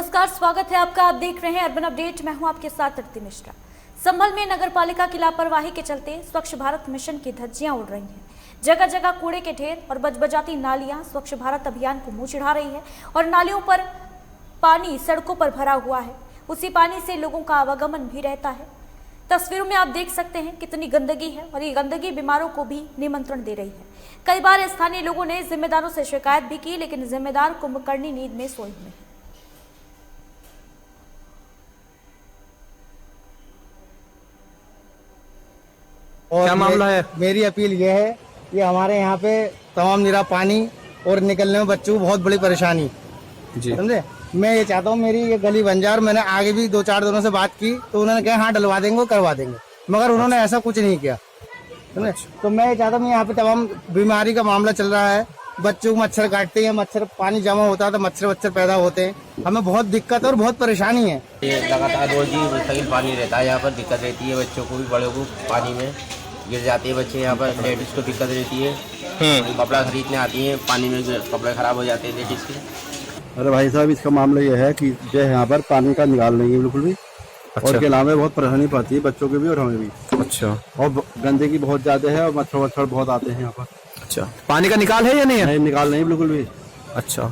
नमस्कार, स्वागत है आपका। आप देख रहे हैं अर्बन अपडेट। मैं हूं आपके साथ तृप्ति मिश्रा। संभल में नगरपालिका की लापरवाही के चलते स्वच्छ भारत मिशन की धज्जियां उड़ रही हैं। जगह जगह कूड़े के ढेर और बजबजाती नालियां स्वच्छ भारत अभियान को मुंह चिढ़ा रही है और नालियों पर पानी सड़कों पर भरा हुआ है। उसी पानी से लोगों का आवागमन भी रहता है। तस्वीरों में आप देख सकते हैं कितनी गंदगी है और ये गंदगी बीमारों को भी निमंत्रण दे रही है। कई बार स्थानीय लोगों ने जिम्मेदारों से शिकायत भी की, लेकिन जिम्मेदार कुंभकर्णी नींद में सोए हुए हैं। और क्या मामला है? मेरी अपील ये है कि हमारे यहाँ पे तमाम निरा पानी और निकलने में बच्चों को बहुत बड़ी परेशानी जी, समझे। मैं ये चाहता हूँ मेरी ये गली बन जाए। और मैंने आगे भी 2-4 दिनों से बात की तो उन्होंने कहा हाँ डलवा देंगे, करवा देंगे, मगर उन्होंने ऐसा कुछ नहीं किया, समझे। तो मैं ये चाहता हूँ, यहाँ पे तमाम बीमारी का मामला चल रहा है। बच्चों को मच्छर काटते हैं, मच्छर पानी जमा होता है तो मच्छर पैदा होते हैं। हमें बहुत दिक्कत और बहुत परेशानी है। ये लगातार रोज ही मुस्तकिल पानी रहता है, यहाँ पर दिक्कत रहती है। बच्चों को भी बड़ों को पानी में गिर जाते हैं बच्चे। यहाँ पर लेडीज को दिक्कत रहती है, कपड़ा खरीदने आती है, पानी में कपड़े खराब हो जाते हैं लेडीज के। अरे भाई साहब, इसका मामला ये है कि जो है यहाँ पर पानी का निकाल नहीं है बिल्कुल भी। अच्छा। और के अलावा बहुत परेशानी पड़ती है बच्चों के भी और हमें भी। अच्छा। और गंदगी बहुत ज्यादा है और मच्छर बहुत आते हैं यहाँ पर। अच्छा, पानी का निकाल है या नहीं है? नहीं, निकाल नहीं बिल्कुल भी। अच्छा।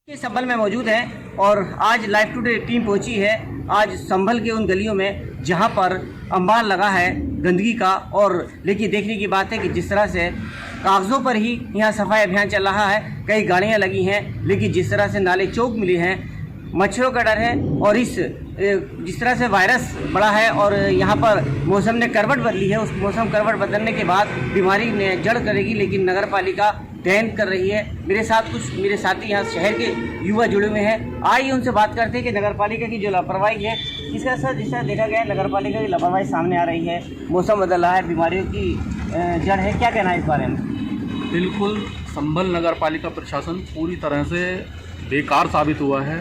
संभल में मौजूद है और आज लाइव टुडे टीम पहुंची है आज संभल के उन गलियों में जहां पर अंबार लगा है गंदगी का। और लेकिन देखने की बात है कि जिस तरह से कागज़ों पर ही यहाँ सफाई अभियान चल रहा है, कई गाड़ियाँ लगी हैं, लेकिन जिस तरह से नाले चौक मिले हैं, मच्छरों का डर है और जिस तरह से वायरस बढ़ा है और यहाँ पर मौसम ने करवट बदली है। उस मौसम करवट बदलने के बाद बीमारी ने जड़ करेगी, लेकिन नगर पालिका दैन कर रही है। मेरे साथ कुछ मेरे साथी यहाँ शहर के युवा जुड़े हुए हैं। आइए उनसे बात करते हैं कि नगर पालिका की जो लापरवाही है, इसका असर जिस तरह देखा गया है, नगर पालिका की लापरवाही सामने आ रही है। मौसम बदल रहा है, बीमारियों की जड़ है। क्या कहना है इस बारे में? बिल्कुल, संभल नगर पालिका प्रशासन पूरी तरह से बेकार साबित हुआ है।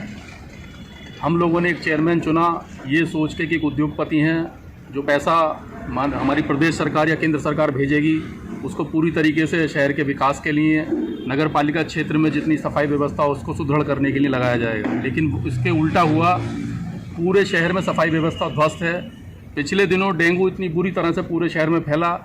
हम लोगों ने एक चेयरमैन चुना ये सोच के कि एक उद्योगपति हैं, जो पैसा हमारी प्रदेश सरकार या केंद्र सरकार भेजेगी उसको पूरी तरीके से शहर के विकास के लिए, नगर पालिका क्षेत्र में जितनी सफाई व्यवस्था उसको सुदृढ़ करने के लिए लगाया जाएगा। लेकिन इसके उल्टा हुआ, पूरे शहर में सफाई व्यवस्था ध्वस्त है। पिछले दिनों डेंगू इतनी बुरी तरह से पूरे शहर में फैला।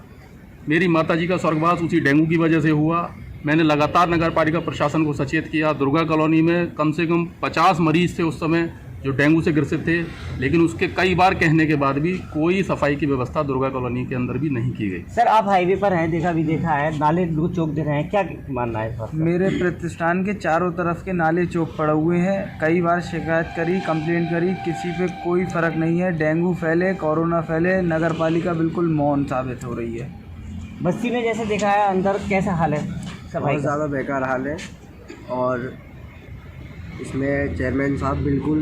मेरी माताजी का स्वर्गवास उसी डेंगू की वजह से हुआ। मैंने लगातार नगर पालिका प्रशासन को सचेत किया। दुर्गा कॉलोनी में कम से कम 50 मरीज थे उस समय जो डेंगू से ग्रसित थे, लेकिन उसके कई बार कहने के बाद भी कोई सफाई की व्यवस्था दुर्गा कॉलोनी के अंदर भी नहीं की गई। सर, आप हाईवे पर हैं, देखा है, नाले चौक दिख रहे हैं, क्या मानना है इस बात? मेरे प्रतिष्ठान के चारों तरफ के नाले चौक पड़े हुए हैं। कई बार शिकायत करी, कंप्लेंट करी, किसी पे कोई फर्क नहीं है। डेंगू फैले, कोरोना फैले, नगर पालिका बिल्कुल मौन साबित हो रही है। बस्ती में जैसे देखा है, अंदर कैसा हाल है? बहुत ज़्यादा बेकार हाल है और इसमें चेयरमैन साहब बिल्कुल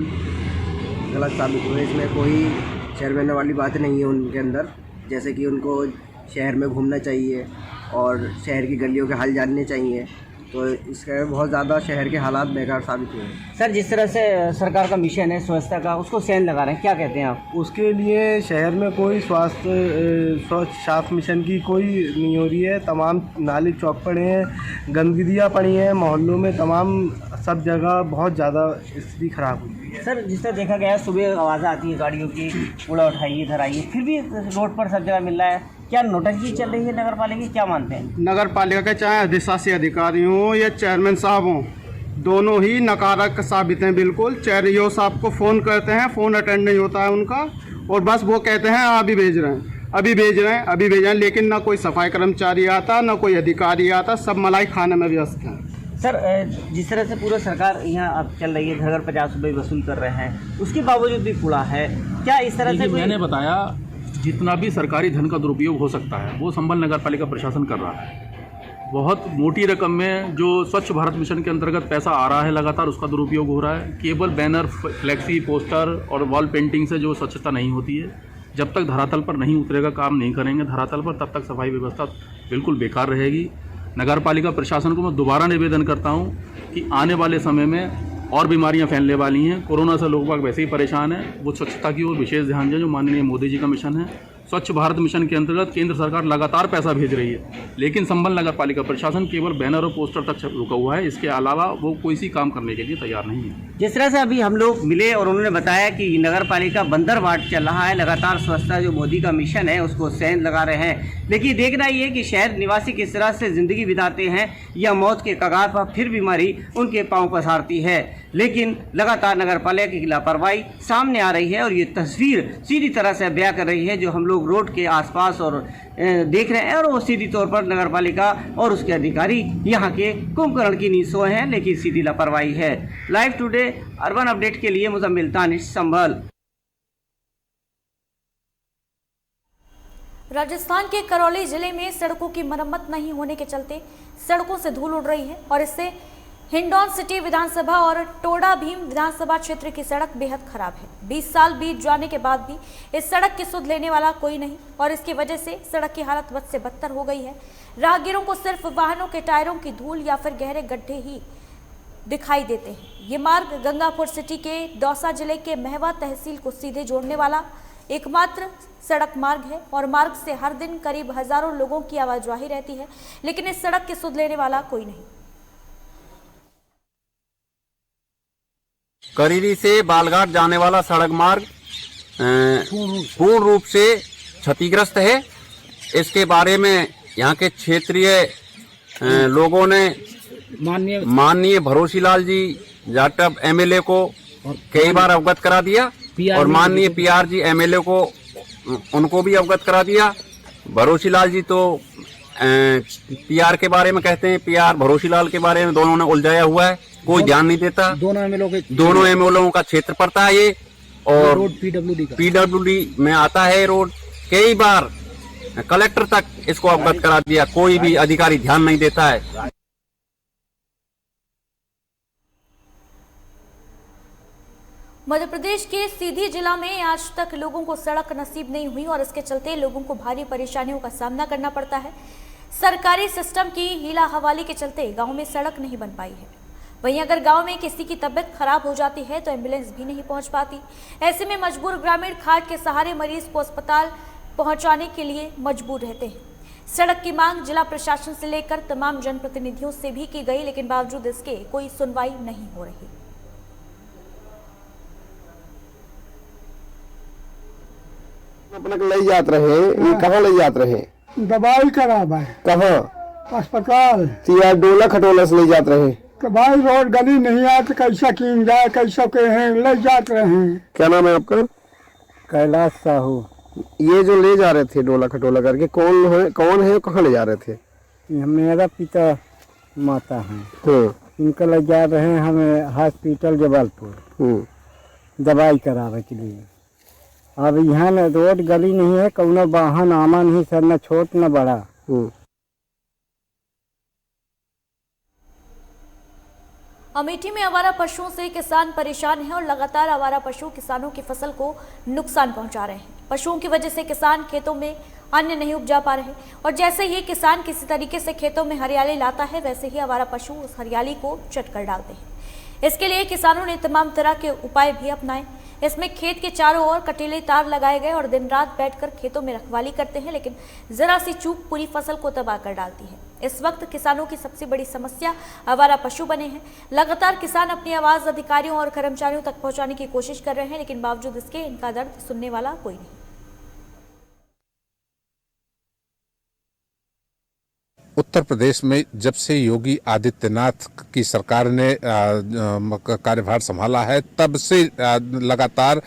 गलत साबित हुए। इसमें कोई चेयरमैन वाली बात नहीं है उनके अंदर। जैसे कि उनको शहर में घूमना चाहिए और शहर की गलियों के हाल जानने चाहिए, तो इसके बहुत ज़्यादा शहर के हालात बेकार साबित हुए हैं। सर, जिस तरह से सरकार का मिशन है स्वच्छता का, उसको सेंध लगा रहे हैं, क्या कहते हैं आप? उसके लिए शहर में कोई स्वच्छ साफ मिशन की कोई नहीं हो रही है। तमाम नाले चौक पड़े हैं, गंदगियाँ पड़ी हैं मोहल्लों में, तमाम सब जगह बहुत ज़्यादा स्थिति खराब हुई है। सर, जिस तरह देखा गया है, सुबह आवाज़ें आती है गाड़ियों की, कूड़ा उठाइए, इधर आइए, फिर भी रोड पर सब जगह मिल रहा है। क्या नोटंकी चल रही है नगर पालिका की? क्या मानते हैं? नगर पालिका के चाहे अधिशासी अधिकारी हों या चेयरमैन साहब हों, दोनों ही नकारात्मक साबित हैं। बिल्कुल चेयरमैन साहब को फ़ोन करते हैं, फ़ोन अटेंड नहीं होता है उनका, और बस वो कहते हैं अभी भेज रहे हैं, अभी भेज रहे हैं, लेकिन ना कोई सफाई कर्मचारी आता, ना कोई अधिकारी आता, सब मलाई खाने में व्यस्त हैं। सर, जिस तरह से पूरा सरकार यहाँ अब चल रही है, घर घर 50 रुपये वसूल कर रहे हैं, उसके बावजूद भी कूड़ा है। क्या इस तरह से मैंने बताया जितना भी सरकारी धन का दुरुपयोग हो सकता है वो संभल नगर पालिका प्रशासन कर रहा है। बहुत मोटी रकम में जो स्वच्छ भारत मिशन के अंतर्गत पैसा आ रहा है लगातार, उसका दुरुपयोग हो रहा है। केवल बैनर, फ्लेक्सी, पोस्टर और वॉल पेंटिंग से जो स्वच्छता नहीं होती है, जब तक धरातल पर नहीं उतरेगा, काम नहीं करेंगे धरातल पर, तब तक सफाई व्यवस्था बिल्कुल बेकार रहेगी। नगर पालिका प्रशासन को मैं दोबारा निवेदन करता हूँ कि आने वाले समय में और बीमारियां फैलने वाली हैं। कोरोना से लोग बाग वैसे ही परेशान हैं, वो स्वच्छता की ओर विशेष ध्यान दें, जो माननीय मोदी जी का मिशन है। स्वच्छ भारत मिशन के अंतर्गत केंद्र सरकार लगातार पैसा भेज रही है, लेकिन संभल नगर पालिका प्रशासन केवल बैनर और पोस्टर तक रुका हुआ है। इसके अलावा वो कोई सी काम करने के लिए तैयार नहीं है। जिस तरह से अभी हम लोग मिले और उन्होंने बताया कि नगर पालिका बंदर वार्ड चल रहा है, लगातार स्वच्छता जो मोदी का मिशन है उसको सेंध लगा रहे हैं। लेकिन देखना ये है कि शहर निवासी किस तरह से जिंदगी बिताते हैं या मौत के कगार पर फिर बीमारी उनके पांव पसारती है। लेकिन लगातार नगर पालिका की लापरवाही सामने आ रही है और ये तस्वीर सीधी तरह से बयां कर रही है जो हम लोग रोड के आसपास और देख रहे हैं। और वो सीधी तौर पर नगर पालिका और उसके अधिकारी यहाँ के कुंभकर्ण की नींद सोए हैं, लेकिन सीधी लापरवाही है। लाइव टुडे अर्बन अपडेट के लिए मुजम्मिल तानिश, संभल। राजस्थान के करौली जिले में सड़कों की मरम्मत नहीं होने के चलते सड़कों से धूल उड़ रही है और इससे हिंडौन सिटी विधानसभा और टोडा भीम विधानसभा क्षेत्र की सड़क बेहद खराब है। 20 साल बीत जाने के बाद भी इस सड़क की सुध लेने वाला कोई नहीं और इसकी वजह से सड़क की हालत बद से बदतर हो गई है। राहगीरों को सिर्फ वाहनों के टायरों की धूल या फिर गहरे गड्ढे ही दिखाई देते हैं। ये मार्ग गंगापुर सिटी के दौसा जिले के महवा तहसील को सीधे जोड़ने वाला एकमात्र सड़क मार्ग है और मार्ग से हर दिन करीब हजारों लोगों की आवाजाही रहती है, लेकिन इस सड़क की सुध लेने वाला कोई नहीं। करीरी से बालघाट जाने वाला सड़क मार्ग पूर्ण रूप से क्षतिग्रस्त है। इसके बारे में यहाँ के क्षेत्रीय लोगों ने माननीय भरोसीलाल जी जाटव एमएलए को कई बार अवगत करा दिया और माननीय पीआर जी एमएलए को उनको भी अवगत करा दिया। भरोसीलाल जी तो पीआर के बारे में कहते हैं, पीआर भरोसीलाल के बारे में दोनों ने उलझाया हुआ है, कोई ध्यान नहीं देता। दोनों एमएलओ का क्षेत्र पड़ता है ये और रोड पीडब्ल्यूडी में आता है रोड। कई बार कलेक्टर तक इसको अवगत करा दिया, कोई भी अधिकारी ध्यान नहीं देता है। मध्य प्रदेश के सीधी जिला में आज तक लोगों को सड़क नसीब नहीं हुई और इसके चलते लोगों को भारी परेशानियों का सामना करना पड़ता है। सरकारी सिस्टम की हीला हवाली के चलते गांव में सड़क नहीं बन पाई है। वहीं अगर गांव में किसी की तबीयत खराब हो जाती है तो एम्बुलेंस भी नहीं पहुंच पाती। ऐसे में मजबूर ग्रामीण खाट के सहारे मरीज को अस्पताल पहुंचाने के लिए मजबूर रहते हैं। सड़क की मांग जिला प्रशासन से लेकर तमाम जनप्रतिनिधियों से भी की गई, लेकिन बावजूद इसके कोई सुनवाई नहीं हो रही। अपने ले जात रहे, ये कहाँ ले जात रहे? दवाई कराबा है। कहाँ? अस्पताल। यार डोला खटोला से ले जात रहे। तो भाई रोड गली नहीं आती, कैसा किन जाए, कैसा के हैं ले जाते रहे। क्या नाम है आपका? कैलाश साहू। ये जो ले जा रहे थे डोला खटोला करके कौन है कहाँ ले जा रहे थे? मेरा पिता माता है, इनका ले जा रहे हैं हमें हॉस्पिटल जबलपुर दवाई करावे के लिए। अब यहाँ न रोड गली नहीं है, कौनो वाहन आमा नहीं सर, न छोट न बड़ा। अमेठी में आवारा पशुओं से किसान परेशान हैं और लगातार आवारा पशु किसानों की फसल को नुकसान पहुंचा रहे हैं। पशुओं की वजह से किसान खेतों में अन्न नहीं उपजा पा रहे और जैसे ही किसान किसी तरीके से खेतों में हरियाली लाता है वैसे ही आवारा पशु उस हरियाली को चट कर डालते हैं। इसके लिए किसानों ने तमाम तरह के उपाय भी अपनाए। इसमें खेत के चारों ओर कटीले तार लगाए गए और दिन रात बैठकर खेतों में रखवाली करते हैं, लेकिन जरा सी चूक पूरी फसल को तबाह कर डालती है। इस वक्त किसानों की सबसे बड़ी समस्या आवारा पशु बने हैं। लगातार किसान अपनी आवाज अधिकारियों और कर्मचारियों तक पहुंचाने की कोशिश कर रहे हैं, लेकिन बावजूद इसके इनका दर्द सुनने वाला कोई नहीं। उत्तर प्रदेश में जब से योगी आदित्यनाथ की सरकार ने कार्यभार संभाला है तब से लगातार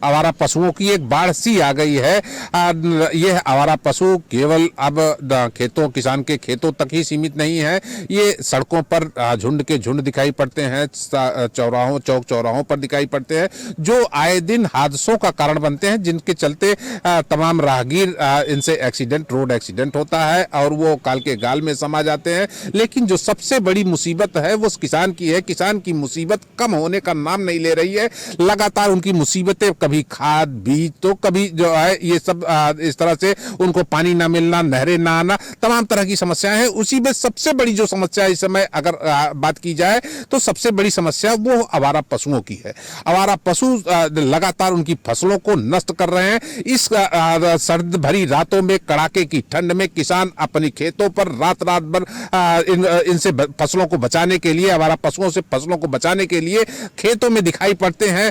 आवारा पशुओं की एक बाढ़ सी आ गई है। यह आवारा पशु केवल अब किसान के खेतों तक ही सीमित नहीं है, ये सड़कों पर झुंड के झुंड दिखाई पड़ते हैं, चौक चौराहों पर दिखाई पड़ते हैं, जो आए दिन हादसों का कारण बनते हैं, जिनके चलते तमाम राहगीर इनसे रोड एक्सीडेंट एक्सीडेंट होता है और वो काल के गाल में समा जाते हैं। लेकिन जो सबसे बड़ी मुसीबत है वो किसान की है। किसान की मुसीबत कम होने का नाम नहीं ले रही है। लगातार उनकी मुसीबतें, कभी खाद बीज, तो कभी जो है ये सब इस तरह से उनको पानी ना मिलना, नहरें ना आना, तमाम तरह की समस्याएं हैं। उसी में सबसे बड़ी जो समस्या इस समय अगर बात की जाए तो सबसे बड़ी समस्या वो आवारा पशुओं की है। आवारा पशु लगातार उनकी फसलों को नष्ट कर रहे हैं। इस सर्द भरी रातों में, कड़ाके की ठंड में किसान अपनी खेतों पर रात भर इनसे फसलों को बचाने के लिए, आवारा पशुओं से फसलों को बचाने के लिए खेतों में दिखाई पड़ते हैं।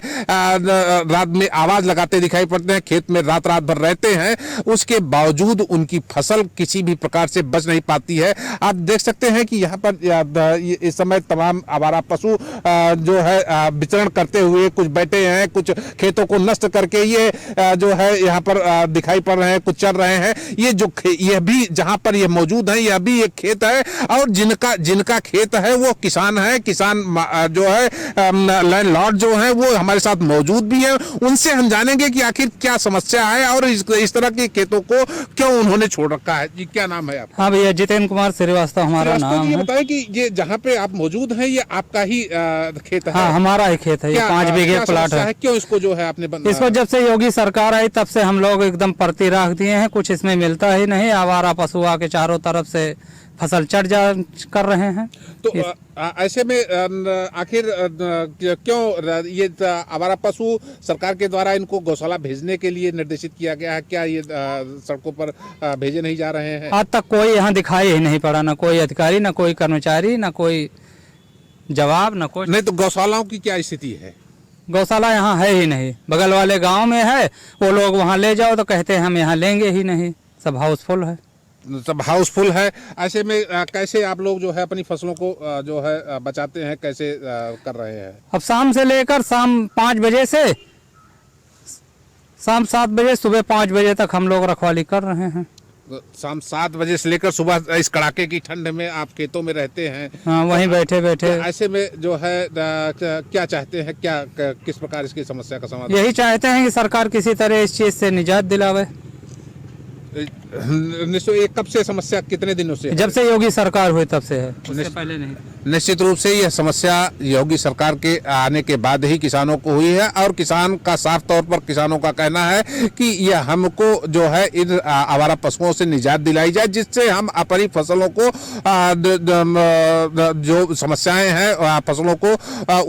रात में आवाज लगाते दिखाई पड़ते हैं, खेत में रात भर रहते हैं। उसके बावजूद उनकी फसल किसी भी प्रकार से बच नहीं पाती है। आप देख सकते हैं कि यहाँ पर इस समय तमाम आवारा पशु जो है विचरण करते हुए कुछ बैठे हैं, कुछ खेतों को नष्ट करके ये जो है यहाँ पर दिखाई पड़ रहे हैं, कुछ चल रहे हैं। ये भी जहाँ पर ये मौजूद है, यह भी एक खेत है और जिनका खेत है वो किसान है। किसान जो है लैंडलॉर्ड जो है वो हमारे साथ मौजूद भी है। उनसे हम जानेंगे कि आखिर क्या समस्या है और इस तरह के खेतों को क्यों उन्होंने छोड़ रखा है। जी, क्या नाम है आपका? हाँ भैया, जितेंद्र कुमार श्रीवास्तव हमारा नाम ये है। बताएं कि ये जहाँ पे आप मौजूद हैं ये आपका ही खेत है? हाँ, हमारा ही खेत है। ये 5 बीघे प्लाट है। क्यों इसको जो है आपने इसको जब से योगी सरकार आई तब से हम लोग एकदम परती रख दिए हैं, कुछ इसमें मिलता ही नहीं। आवारा पशु आके चारों तरफ से फसल चढ़ कर रहे हैं। तो ऐसे में आखिर क्यों ये आवारा पशु सरकार के द्वारा इनको गौशाला भेजने के लिए निर्देशित किया गया है? क्या ये सड़कों पर भेजे नहीं जा रहे हैं? आज तक कोई यहाँ दिखाई ही नहीं पड़ा, ना कोई अधिकारी, ना कोई कर्मचारी, ना कोई जवाब, ना कोई। नहीं तो गौशालाओं की क्या स्थिति है? गौशाला यहाँ है ही नहीं। बगल वाले गांव में है, वो लोग वहाँ ले जाओ तो कहते हैं हम यहाँ लेंगे ही नहीं। सब हाउसफुल है, सब हाउसफुल है। ऐसे में कैसे आप लोग जो है अपनी फसलों को जो है बचाते हैं, कैसे कर रहे हैं? अब शाम से लेकर शाम 5 बजे से शाम 7 बजे, सुबह 5 बजे तक हम लोग रखवाली कर रहे हैं। शाम 7 बजे से लेकर सुबह इस कड़ाके की ठंड में आप खेतों में रहते हैं? हाँ, वहीं बैठे बैठे। ऐसे में जो है क्या चाहते हैं, क्या किस प्रकार इसकी समस्या का समाधान? यही चाहते हैं कि सरकार किसी तरह इस चीज से निजात दिलावे। ये कब से समस्या, कितने दिनों से? जब से योगी सरकार हुई तब से है, उससे पहले नहीं। निश्चित रूप से यह समस्या योगी सरकार के आने के बाद ही किसानों को हुई है और किसान का साफ तौर पर किसानों का कहना है कि यह हमको जो है इन आवारा पशुओं से निजात दिलाई जाए, जिससे हम अपनी फसलों को जो समस्याएं हैं फसलों को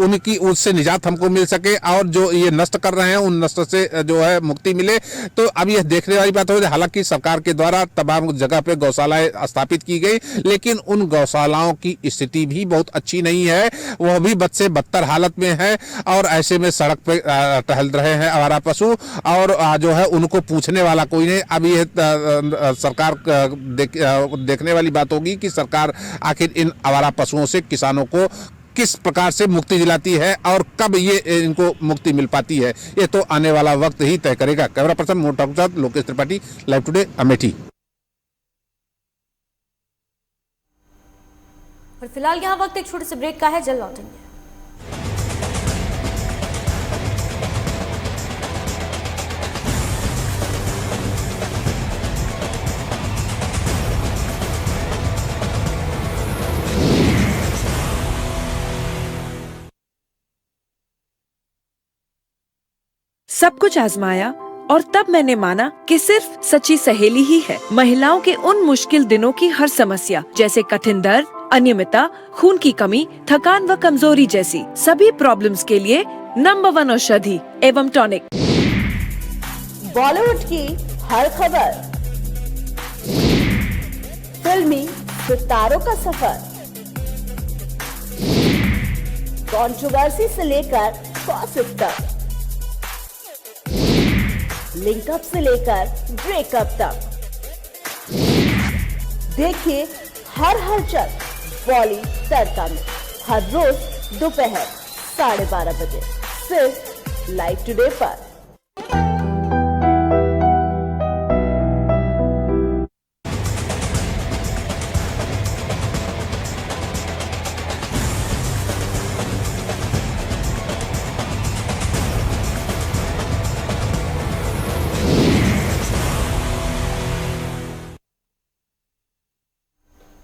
उनकी उससे निजात हमको मिल सके और जो ये नष्ट कर रहे हैं उन नष्ट से जो है मुक्ति मिले। तो अब यह देखने वाली बात हो, हालांकि सरकार के द्वारा तमाम जगह पे गौशालाएं स्थापित की गई, लेकिन उन गौशालाओं की स्थिति भी बहुत अच्छी नहीं है। वह भी बद से बदतर हालत में है और ऐसे में सड़क पे टहल रहे हैं आवारा पशु और जो है उनको पूछने वाला कोई नहीं। अब ये सरकार देखने वाली बात होगी कि सरकार आखिर इन आवारा पशुओं से किसानों को किस प्रकार से मुक्ति दिलाती है और कब ये इनको मुक्ति मिल पाती है, ये तो आने वाला वक्त ही तय करेगा। कैमरा पर्सन मोटा के साथ लोकेश त्रिपाठी, लाइव टुडे, अमेठी। और फिलहाल यहाँ वक्त एक छोटे से ब्रेक का है, जल्द लौटेंगे। सब कुछ आजमाया और तब मैंने माना कि सिर्फ सच्ची सहेली ही है महिलाओं के उन मुश्किल दिनों की हर समस्या, जैसे कठिन दर्द, अनियमितता, खून की कमी, थकान व कमजोरी जैसी सभी प्रॉब्लम्स के लिए नंबर 1 औषधि एवं टॉनिक। बॉलीवुड की हर खबर, फिल्मी सितारों का सफर, कंट्रोवर्सी से लेकर गॉसिप तक, लिंकअप से लेकर ब्रेकअप तक, देखिए हर हलचल बॉली तड़का में हर रोज दोपहर 12:30 बजे सिर्फ लाइव टुडे पर।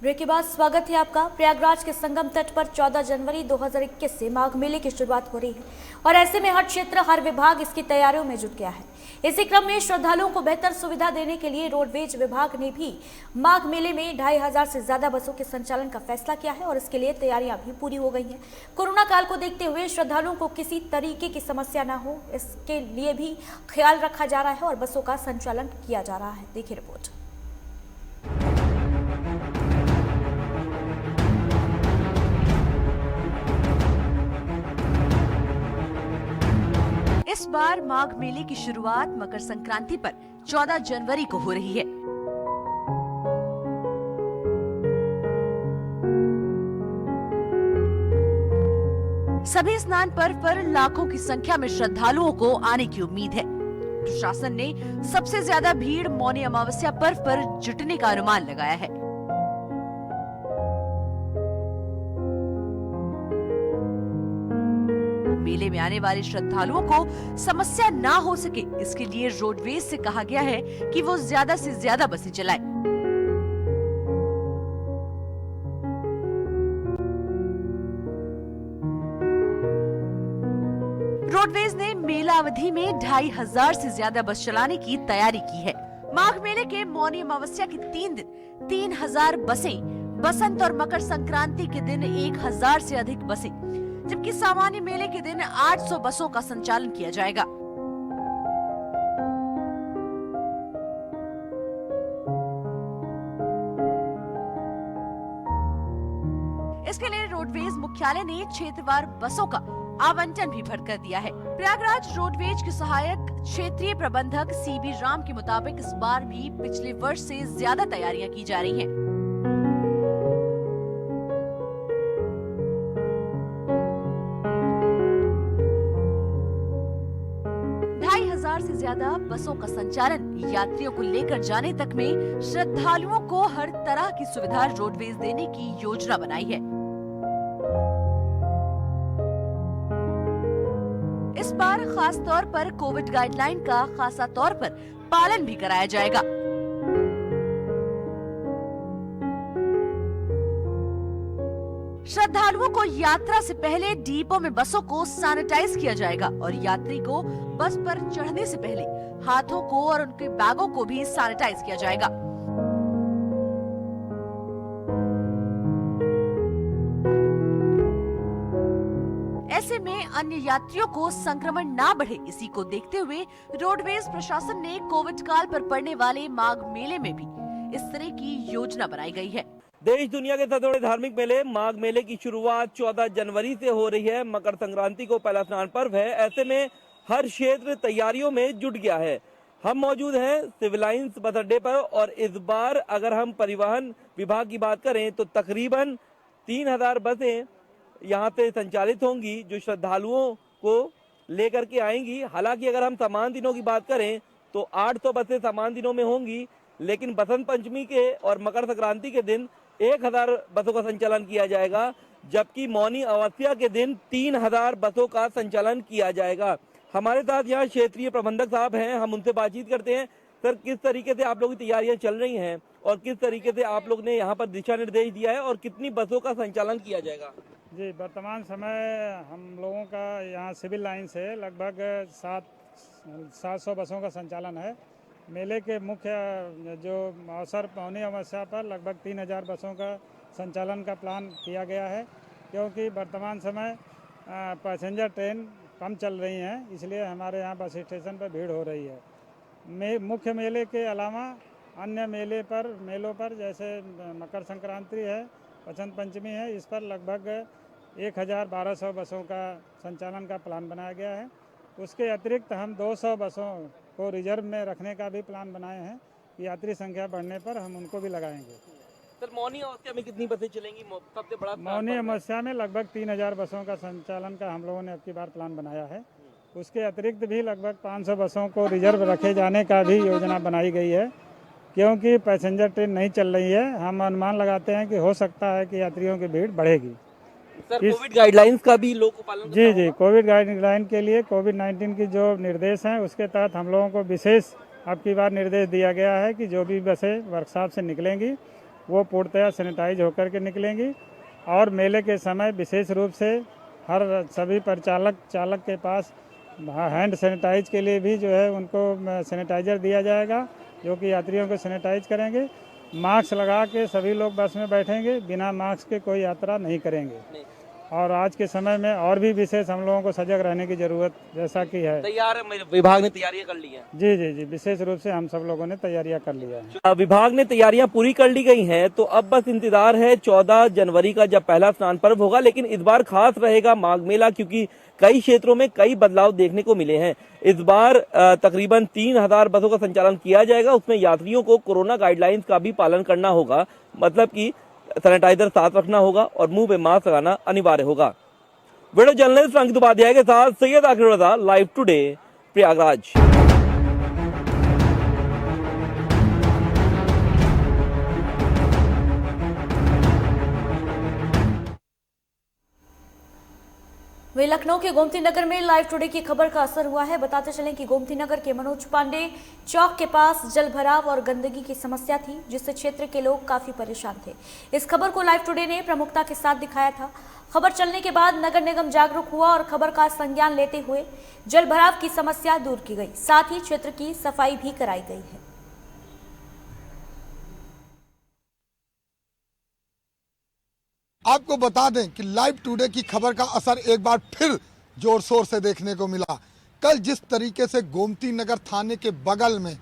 ब्रेक के बाद स्वागत है आपका। प्रयागराज के संगम तट पर 14 जनवरी 2021 से माघ मेले की शुरुआत हो रही है और ऐसे में हर क्षेत्र, हर विभाग इसकी तैयारियों में जुट गया है। इसी क्रम में श्रद्धालुओं को बेहतर सुविधा देने के लिए रोडवेज विभाग ने भी माघ मेले में 2500 से ज्यादा बसों के संचालन का फैसला किया है और इसके लिए तैयारियां भी पूरी हो गई हैं। कोरोना काल को देखते हुए श्रद्धालुओं को किसी तरीके की समस्या न हो, इसके लिए भी ख्याल रखा जा रहा है और बसों का संचालन किया जा रहा है। देखिए रिपोर्ट। इस बार माघ मेले की शुरुआत मकर संक्रांति पर 14 जनवरी को हो रही है। सभी स्नान पर्व पर लाखों की संख्या में श्रद्धालुओं को आने की उम्मीद है। प्रशासन ने सबसे ज्यादा भीड़ मौनी अमावस्या पर्व पर जुटने का अनुमान लगाया है। मेले में आने वाले श्रद्धालुओं को समस्या ना हो सके, इसके लिए रोडवेज से कहा गया है कि वो ज्यादा से ज्यादा बसें चलाए। रोडवेज ने मेला अवधि में 2500 से ज्यादा बस चलाने की तैयारी की है। माघ मेले के मौनी अमावस्या के 3 दिन 3000 बसें, बसंत और मकर संक्रांति के दिन 1000 से अधिक बसें, जबकि सामान्य मेले के दिन 800 बसों का संचालन किया जाएगा। इसके लिए रोडवेज मुख्यालय ने क्षेत्रवार बसों का आवंटन भी भर कर दिया है। प्रयागराज रोडवेज के सहायक क्षेत्रीय प्रबंधक सीबी राम के मुताबिक इस बार भी पिछले वर्ष से ज्यादा तैयारियां की जा रही हैं। 2500 से ज्यादा बसों का संचालन यात्रियों को लेकर जाने तक में श्रद्धालुओं को हर तरह की सुविधा रोडवेज देने की योजना बनाई है। इस बार खास तौर पर कोविड गाइडलाइन का खासा तौर पर पालन भी कराया जाएगा। श्रद्धालुओं को यात्रा से पहले डिपो में बसों को सैनिटाइज किया जाएगा और यात्री को बस पर चढ़ने से पहले हाथों को और उनके बैगों को भी सैनिटाइज किया जाएगा। ऐसे में अन्य यात्रियों को संक्रमण ना बढ़े, इसी को देखते हुए रोडवेज प्रशासन ने कोविड काल पर पड़ने वाले माघ मेले में भी इस तरह की योजना बनाई गई है। देश दुनिया के सबसे बड़े धार्मिक मेले माघ मेले की शुरुआत 14 जनवरी से हो रही है। मकर संक्रांति को पहला स्नान पर्व है। ऐसे में हर क्षेत्र तैयारियों में जुट गया है। हम मौजूद हैं सिविल लाइंस बस अड्डे पर और इस बार अगर हम परिवहन विभाग की बात करें तो तकरीबन 3000 बसें यहाँ से संचालित होंगी जो श्रद्धालुओं को लेकर के आएंगी। हालांकि अगर हम समान दिनों की बात करें तो 800 बसें समान दिनों में होंगी, लेकिन बसंत पंचमी के और मकर संक्रांति के दिन 1000 बसों का संचालन किया जाएगा, जबकि मौनी अमावस्या के दिन 3000 बसों का संचालन किया जाएगा। हमारे साथ यहाँ क्षेत्रीय प्रबंधक साहब हैं, हम उनसे बातचीत करते हैं। सर, किस तरीके से आप लोगों की तैयारियां चल रही हैं और किस तरीके से आप लोग ने यहाँ पर दिशा निर्देश दिया है और कितनी बसों का संचालन किया जाएगा? जी, वर्तमान समय हम लोगों का यहाँ सिविल लाइन से लगभग 700 बसों का संचालन है। मेले के मुख्य जो अवसर मौनी अमावस्या पर लगभग 3000 बसों का संचालन का प्लान किया गया है, क्योंकि वर्तमान समय पैसेंजर ट्रेन कम चल रही हैं, इसलिए हमारे यहाँ बस स्टेशन पर भीड़ हो रही है। मुख्य मेले के अलावा अन्य मेलों पर जैसे मकर संक्रांति है, बसंत पंचमी है, इस पर लगभग 1200 बसों का संचालन का प्लान बनाया गया है। उसके अतिरिक्त हम 200 बसों को रिजर्व में रखने का भी प्लान बनाए हैं। यात्री संख्या बढ़ने पर हम उनको भी लगाएंगे। सर, मौनी अमावस्या में कितनी बसें चलेंगी? सबसे बड़ा मौनी अमावस्या में लगभग 3000 बसों का संचालन का हम लोगों ने अब की बार प्लान बनाया है। उसके अतिरिक्त भी लगभग 500 बसों को रिजर्व रखे जाने का भी योजना बनाई गई है, क्योंकि पैसेंजर ट्रेन नहीं चल रही है। हम अनुमान लगाते हैं कि हो सकता है कि यात्रियों की भीड़ बढ़ेगी। सर, कोविड गाइडलाइंस का भी लोगों को पालन जी, कोविड गाइडलाइन के लिए कोविड-19 की जो निर्देश हैं उसके तहत हम लोगों को विशेष अब की बार निर्देश दिया गया है कि जो भी बसें वर्कशॉप से निकलेंगी वो पूर्णतया सैनिटाइज होकर के निकलेंगी। और मेले के समय विशेष रूप से हर सभी चालक के पास हैंड सैनिटाइज के लिए भी जो है उनको सैनिटाइज़र दिया जाएगा, जो कि यात्रियों को सैनिटाइज करेंगे। मास्क लगा के सभी लोग बस में बैठेंगे, बिना मास्क के कोई यात्रा नहीं करेंगे। और आज के समय में और भी विशेष हम लोगों को सजग रहने की जरूरत जैसा कि है। तैयार विभाग ने तैयारियां कर ली हैं। जी जी जी, विशेष रूप से हम सब लोगों ने तैयारियां कर लिया है। विभाग ने तैयारियां पूरी कर ली गई हैं, तो अब बस इंतजार है 14 जनवरी का जब पहला स्नान पर्व होगा। लेकिन इस बार खास रहेगा माघ मेला, क्योंकि कई क्षेत्रों में कई बदलाव देखने को मिले हैं। इस बार तकरीबन 3000 बसों का संचालन किया जाएगा। उसमें यात्रियों को कोरोना गाइडलाइंस का भी पालन करना होगा, मतलब कि सैनिटाइजर साथ रखना होगा और मुंह पे मास्क लगाना अनिवार्य होगा। वीडियो जर्नलिस्ट अंकित उपाध्याय के साथ सैयद आखिर रजा, लाइव टुडे, प्रयागराज। वहीं लखनऊ के गोमती नगर में लाइव टुडे की खबर का असर हुआ है। बताते चलें कि गोमती नगर के मनोज पांडे चौक के पास जल भराव और गंदगी की समस्या थी, जिससे क्षेत्र के लोग काफी परेशान थे। इस खबर को लाइव टुडे ने प्रमुखता के साथ दिखाया था। खबर चलने के बाद नगर निगम जागरूक हुआ और खबर का संज्ञान लेते हुए जल भराव की समस्या दूर की गई, साथ ही क्षेत्र की सफाई भी कराई गई है। आपको बता दें कि लाइव टुडे की खबर का असर एक बार फिर जोर शोर से देखने को मिला। कल जिस तरीके से गोमती नगर थाने के बगल में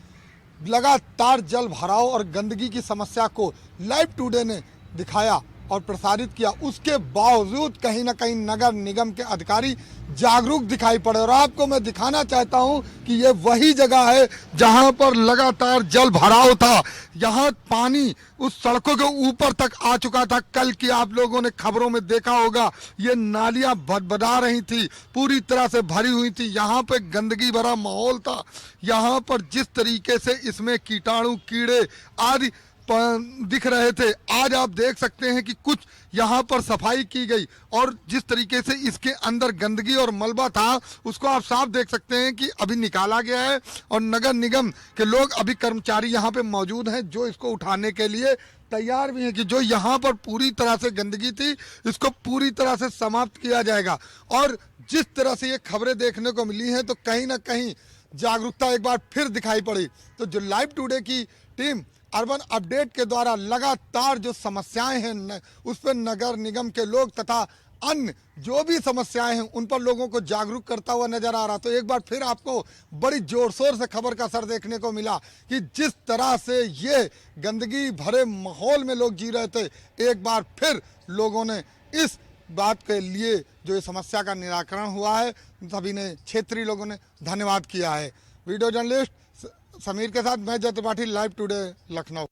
लगातार जल भराव और गंदगी की समस्या को लाइव टुडे ने दिखाया और प्रसारित किया, उसके बावजूद कहीं ना कहीं नगर निगम के अधिकारी जागरूक दिखाई पड़े। और आपको मैं दिखाना चाहता हूं कि ये वही जगह है जहां पर लगातार जल भराव था। यहां पानी उस सड़कों के ऊपर तक आ चुका था। कल की आप लोगों ने खबरों में देखा होगा, ये नालियां भदभदा रही थी, पूरी तरह से भरी हुई थी। यहाँ पे गंदगी भरा माहौल था। यहाँ पर जिस तरीके से इसमें कीटाणु, कीड़े आदि दिख रहे थे, आज आप देख सकते हैं कि कुछ यहाँ पर सफाई की गई और जिस तरीके से इसके अंदर गंदगी और मलबा था उसको आप साफ देख सकते हैं कि अभी निकाला गया है। और नगर निगम के लोग, अभी कर्मचारी यहाँ पे मौजूद हैं जो इसको उठाने के लिए तैयार भी हैं कि जो यहाँ पर पूरी तरह से गंदगी थी इसको पूरी तरह से समाप्त किया जाएगा। और जिस तरह से ये खबरें देखने को मिली हैं तो कहीं ना कहीं जागरूकता एक बार फिर दिखाई पड़ी। तो जो लाइव टुडे की टीम अर्बन अपडेट के द्वारा लगातार जो समस्याएं हैं उस पर नगर निगम के लोग तथा अन्य जो भी समस्याएं हैं उन पर लोगों को जागरूक करता हुआ नजर आ रहा। तो एक बार फिर आपको बड़ी जोर शोर से खबर का असर देखने को मिला कि जिस तरह से ये गंदगी भरे माहौल में लोग जी रहे थे, एक बार फिर लोगों ने इस बात के लिए जो ये समस्या का निराकरण हुआ है, सभी ने, क्षेत्रीय लोगों ने धन्यवाद किया है। वीडियो जर्नलिस्ट समीर के साथ मैं जय त्रिपाठी, लाइव टुडे, लखनऊ।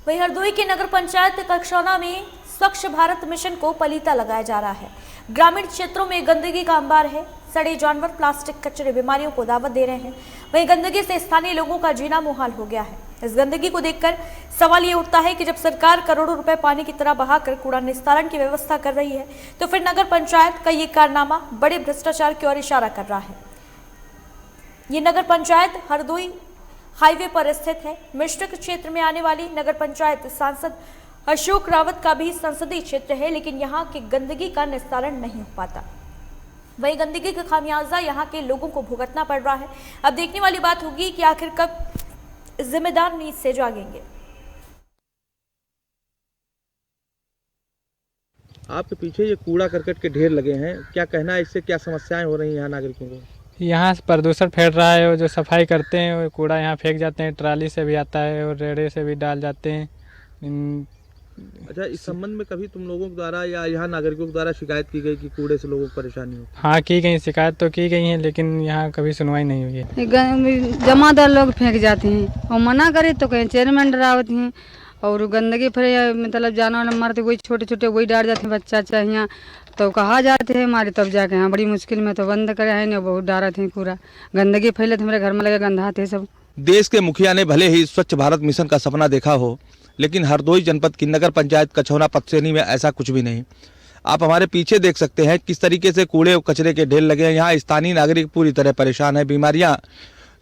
वहीं हरदोई के नगर पंचायत कक्षौना में स्वच्छ भारत मिशन को पलीता लगाया जा रहा है। ग्रामीण क्षेत्रों में गंदगी का अंबार है। सड़े जानवर, प्लास्टिक, कचरे बीमारियों को दावत दे रहे हैं। वहीं गंदगी से स्थानीय लोगों का जीना मुहाल हो गया है। इस गंदगी को देखकर सवाल ये उठता है कि जब सरकार करोड़ों रुपए पानी की तरह बहाकर कूड़ा निस्तारण की व्यवस्था कर रही है, तो फिर नगर पंचायत का ये कारनामा बड़े भ्रष्टाचार की ओर इशारा कर रहा है। ये नगर पंचायत हरदोई हाईवे पर स्थित है। मिश्रिक क्षेत्र में आने वाली नगर पंचायत सांसद अशोक रावत का भी संसदीय क्षेत्र है, लेकिन यहाँ की गंदगी का निस्तारण नहीं हो पाता। वही गंदगी का खामियाजा यहाँ के लोगों को भुगतना पड़ रहा है। अब देखने वाली बात होगी कि आखिर कब जिम्मेदार नींद से जागेंगे। आपके पीछे ये कूड़ा करकट के ढेर लगे हैं, क्या कहना है इससे, क्या समस्याएं हो रही हैं यहाँ नागरिकों को? यहाँ प्रदूषण फैल रहा है और जो सफाई करते हैं वो कूड़ा यहाँ फेंक जाते हैं, ट्राली से भी आता है और रेड़े से भी डाल जाते हैं। अच्छा, इस संबंध में कभी तुम लोगों द्वारा या यहाँ नागरिकों द्वारा शिकायत की गई कि कूड़े से लोगों को परेशानी हो? हाँ, की गई, शिकायत तो की गई है, लेकिन यहाँ कभी सुनवाई नहीं हुई है। जमादार लोग फेंक जाते हैं और मना करे तो कहीं चेयरमैन डरावत हैं और गंदगी फिर मतलब जानवर मरते वही छोटे छोटे वही डाल जाते हैं बच्चा चाहिए तो कहा जाते हैं हमारे, तब जाके यहाँ बड़ी मुश्किल में तो बंद करे है ना, बहुत डारा थे पूरा गंदगी फैले थे, मेरे घर में लगे गंदा थे सब। देश के मुखिया ने भले ही स्वच्छ भारत मिशन का सपना देखा हो, लेकिन हरदोई जनपद की नगर पंचायत कछौना पतसेनी में ऐसा कुछ भी नहीं। आप हमारे पीछे देख सकते हैं किस तरीके से कूड़े और कचरे के ढेर लगे हैं। यहाँ स्थानीय नागरिक पूरी तरह परेशान है। बीमारियाँ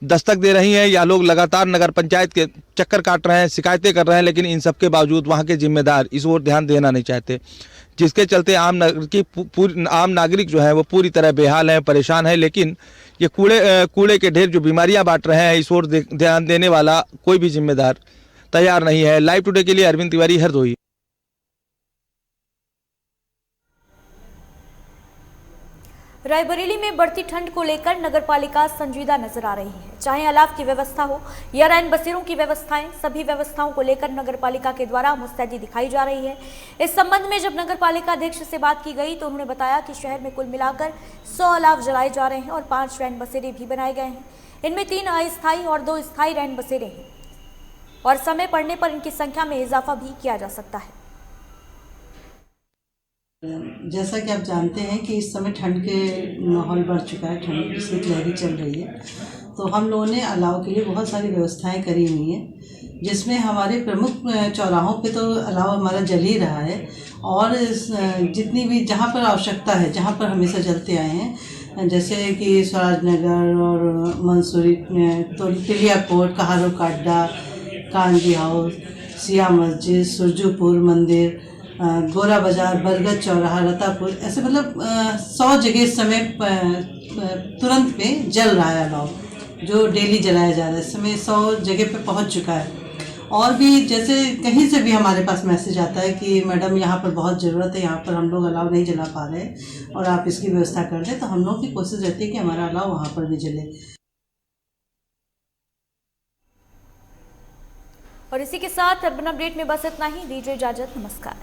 दस्तक दे रही हैं, या लोग लगातार नगर पंचायत के चक्कर काट रहे हैं, शिकायतें कर रहे हैं, लेकिन इन सब के बावजूद वहाँ के जिम्मेदार इस ओर ध्यान देना नहीं चाहते, जिसके चलते आम नागरिक जो है वो पूरी तरह बेहाल है, परेशान है। लेकिन ये कूड़े के ढेर जो बीमारियां बांट रहे हैं, इस ओर ध्यान देने वाला कोई भी जिम्मेदार तैयार नहीं है। लाइव टुडे के लिए अरविंद तिवारी, हरदोई। रायबरेली में बढ़ती ठंड को लेकर नगरपालिका संजीदा नजर आ रही है। चाहे अलाव की व्यवस्था हो या रैन बसेरों की व्यवस्थाएं, सभी व्यवस्थाओं को लेकर नगरपालिका के द्वारा मुस्तैदी दिखाई जा रही है। इस संबंध में जब नगरपालिका अध्यक्ष से बात की गई तो उन्होंने बताया कि शहर में कुल मिलाकर 100 अलाव जलाए जा रहे हैं और 5 रैन बसेरे भी बनाए गए हैं। इनमें 3 अस्थायी और 2 स्थायी रैन बसेरे हैं और समय पड़ने पर इनकी संख्या में इजाफा भी किया जा सकता है। जैसा कि आप जानते हैं कि इस समय ठंड के माहौल बढ़ चुका है, ठंड की शीतलहर चल रही है, तो हम लोगों ने अलाव के लिए बहुत सारी व्यवस्थाएं करी हुई हैं, जिसमें हमारे प्रमुख चौराहों पे तो अलाव हमारा जल ही रहा है और जितनी भी जहां पर आवश्यकता है, जहां पर हमेशा जलते आए हैं, जैसे कि स्वराज नगर और मंसूरी, तो टिलियाकोट, कहारो काड्डा, कांजी हाउस, सिया मस्जिद, सुरजूपुर मंदिर, गोरा बाजार, बरगद चौराहा, रतापुर, ऐसे मतलब 100 जगह इस समय तुरंत में जल रहा है अलाव, जो डेली जलाया जा रहा है। इस समय 100 जगह पे पहुंच चुका है। और भी जैसे कहीं से भी हमारे पास मैसेज आता है कि मैडम यहाँ पर बहुत ज़रूरत है, यहाँ पर हम लोग अलाव नहीं जला पा रहे और आप इसकी व्यवस्था कर दें, तो हम लोग की कोशिश रहती है कि हमारा अलाव वहाँ पर भी जले। और इसी के साथ अर्बन अपडेट में बस इतना ही। दीजिए इजाजत, नमस्कार।